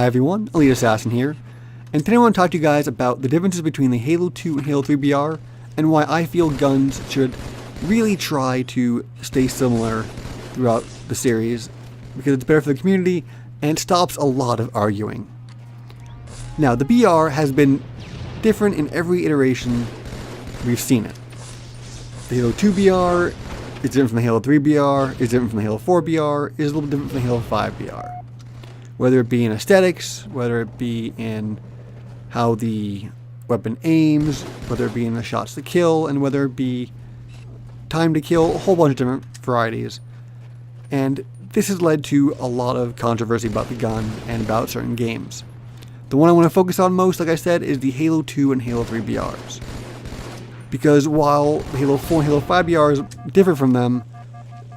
Hi everyone, Elite Assassin here, and today I want to talk to you guys about the differences between the Halo 2 and Halo 3 BR, and why I feel guns should really try to stay similar throughout the series, because it's better for the community, and it stops a lot of arguing. Now, the BR has been different in every iteration we've seen it. The Halo 2 BR is different from the Halo 3 BR, is different from the Halo 4 BR, is a little different from the Halo 5 BR. Whether it be in aesthetics, whether it be in how the weapon aims, whether it be in the shots to kill, and whether it be time to kill, a whole bunch of different varieties. And this has led to a lot of controversy about the gun and about certain games. The one I want to focus on most, like I said, is the Halo 2 and Halo 3 BRs. Because while the Halo 4 and Halo 5 BRs differ from them,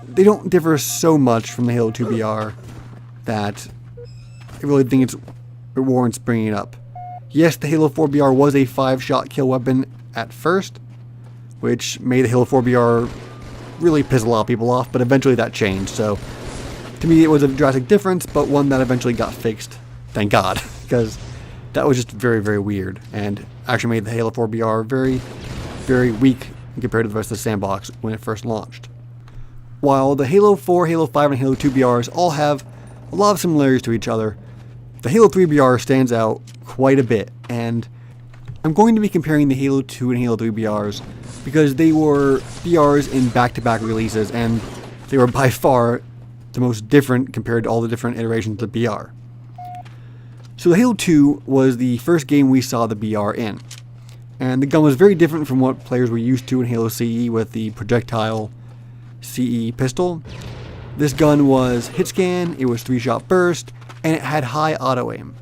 they don't differ so much from the Halo 2 BR that I really think it warrants bringing it up. Yes, the Halo 4 BR was a 5-shot kill weapon at first, which made the Halo 4 BR really piss a lot of people off, but eventually that changed. So, to me it was a drastic difference, but one that eventually got fixed. Thank God, because that was just very, very weird, and actually made the Halo 4 BR very, very weak compared to the rest of the sandbox when it first launched. While the Halo 4, Halo 5, and Halo 2 BRs all have a lot of similarities to each other, the Halo 3 BR stands out quite a bit, and I'm going to be comparing the Halo 2 and Halo 3 BRs because they were BRs in back-to-back releases, and they were by far the most different compared to all the different iterations of the BR. So the Halo 2 was the first game we saw the BR in, and the gun was very different from what players were used to in Halo CE with the projectile CE pistol. This gun was hit scan, it was 3-shot burst, and it had high auto aim.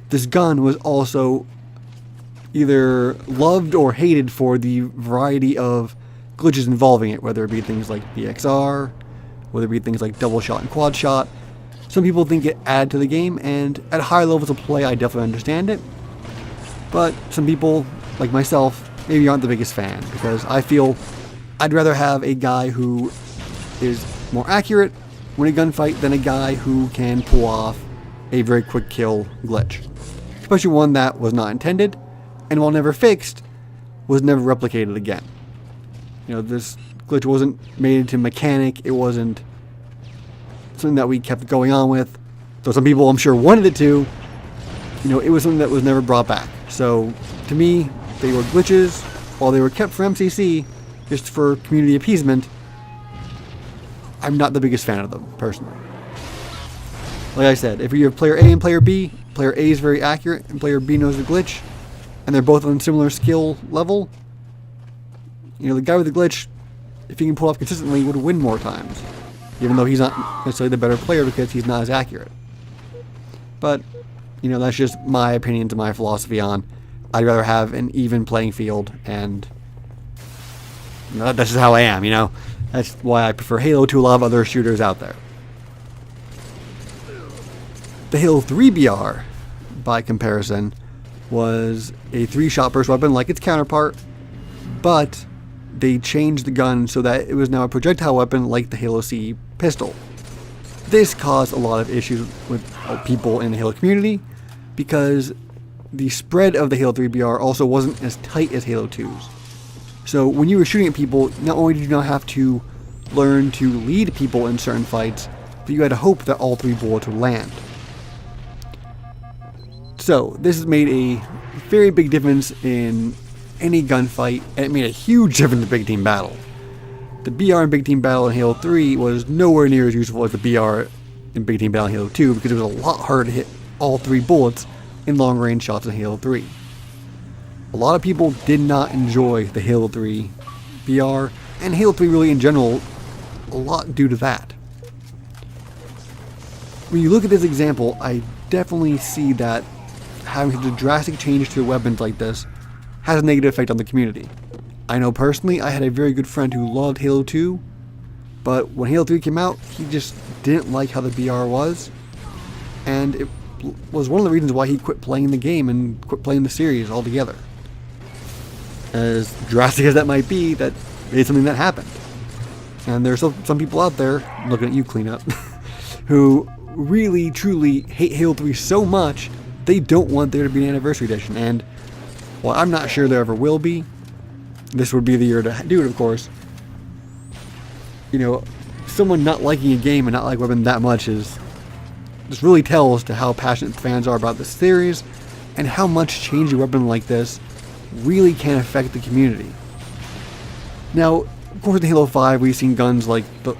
This gun was also either loved or hated for the variety of glitches involving it, whether it be things like BXR, whether it be things like double shot and quad shot. Some people think it added to the game, and at higher levels of play I definitely understand it. But some people, like myself, maybe aren't the biggest fan, because I feel I'd rather have a guy who is more accurate when a gunfight than a guy who can pull off a very quick kill glitch. Especially one that was not intended, and while never fixed, was never replicated again. You know, this glitch wasn't made into mechanic, it wasn't something that we kept going on with, though some people I'm sure wanted it to. You know, it was something that was never brought back. So, to me, they were glitches, while they were kept for MCC, just for community appeasement. I'm not the biggest fan of them, personally. Like I said, if you have player A and player B, player A is very accurate and player B knows the glitch, and they're both on similar skill level, you know, the guy with the glitch, if he can pull off consistently, would win more times, even though he's not necessarily the better player because he's not as accurate. But, you know, that's just my opinion to my philosophy on I'd rather have an even playing field, and you know, that's just how I am, you know. That's why I prefer Halo to a lot of other shooters out there. The Halo 3 BR, by comparison, was a 3-shot burst weapon like its counterpart, but they changed the gun so that it was now a projectile weapon like the Halo CE pistol. This caused a lot of issues with people in the Halo community because the spread of the Halo 3 BR also wasn't as tight as Halo 2's. So when you were shooting at people, not only did you not have to learn to lead people in certain fights, but you had to hope that all 3 bullets would land. So this has made a very big difference in any gunfight, and it made a huge difference in Big Team Battle. The BR in Big Team Battle in Halo 3 was nowhere near as useful as the BR in Big Team Battle in Halo 2 because it was a lot harder to hit all 3 bullets in long range shots in Halo 3. A lot of people did not enjoy the Halo 3 BR, and Halo 3 really in general, a lot due to that. When you look at this example, I definitely see that having such a drastic change to weapons like this has a negative effect on the community. I know personally I had a very good friend who loved Halo 2, but when Halo 3 came out, he just didn't like how the BR was, and it was one of the reasons why he quit playing the game and quit playing the series altogether. As drastic as that might be, that is something that happened. And there's some people out there, looking at you, Cleanup, who really, truly hate Halo 3 so much, they don't want there to be an Anniversary Edition. And while I'm not sure there ever will be, this would be the year to do it, of course. You know, someone not liking a game and not liking weapon that much is just really tells to how passionate fans are about this series and how much changing a weapon like this really can affect the community. Now, of course, in Halo 5, we've seen guns like the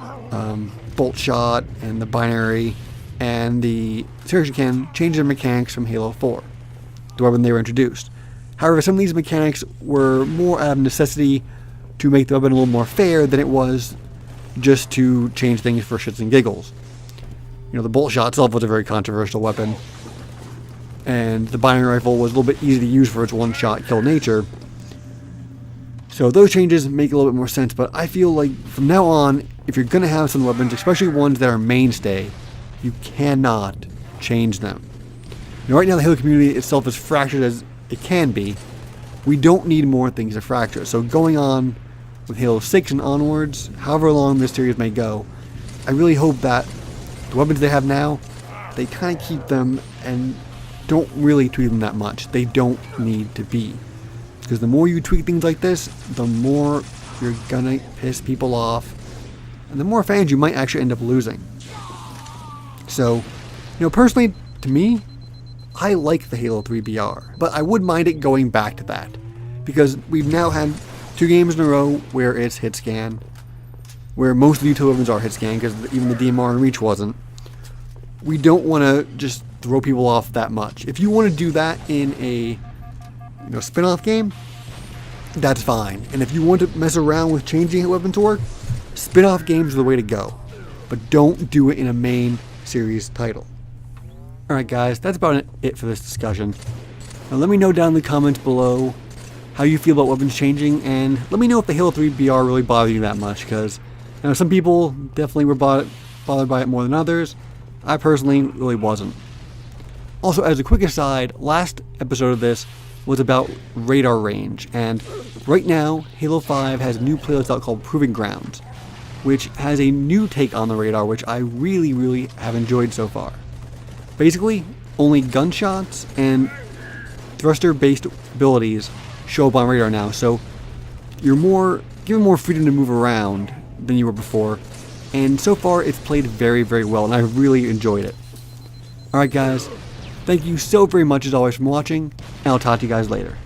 bolt shot and the binary and the Surgeon Cannon change their mechanics from Halo 4, the weapon they were introduced. However, some of these mechanics were more out of necessity to make the weapon a little more fair than it was just to change things for shits and giggles. You know, the bolt shot itself was a very controversial weapon, and the binary rifle was a little bit easy to use for its one-shot kill nature. So those changes make a little bit more sense, but I feel like from now on, if you're going to have some weapons, especially ones that are mainstay, you cannot change them. You know, right now the Halo community itself is fractured as it can be. We don't need more things to fracture. So going on with Halo 6 and onwards, however long this series may go, I really hope that the weapons they have now, they kind of keep them and don't really tweak them that much. They don't need to be. Because the more you tweak things like this, the more you're gonna piss people off, and the more fans you might actually end up losing. So, you know, personally, to me, I like the Halo 3 BR, but I would mind it going back to that. Because we've now had 2 games in a row where it's hit scan, where most of the utility weapons are hit scan, because even the DMR and Reach wasn't. We don't want to just throw people off that much. If you want to do that in a spin-off game, that's fine. And if you want to mess around with changing a weapon to work, spin-off games are the way to go. But don't do it in a main series title. Alright guys, that's about it for this discussion. Now let me know down in the comments below how you feel about weapons changing, and let me know if the Halo 3 BR really bothered you that much, because some people definitely were bothered by it more than others. I personally really wasn't. Also, as a quick aside, last episode of this was about radar range, and right now Halo 5 has a new playlist out called Proving Grounds, which has a new take on the radar, which I really have enjoyed so far. Basically, only gunshots and thruster-based abilities show up on radar now, so you're given more freedom to move around than you were before, and so far it's played very well, and I've really enjoyed it. Alright guys, thank you so very much as always for watching, and I'll talk to you guys later.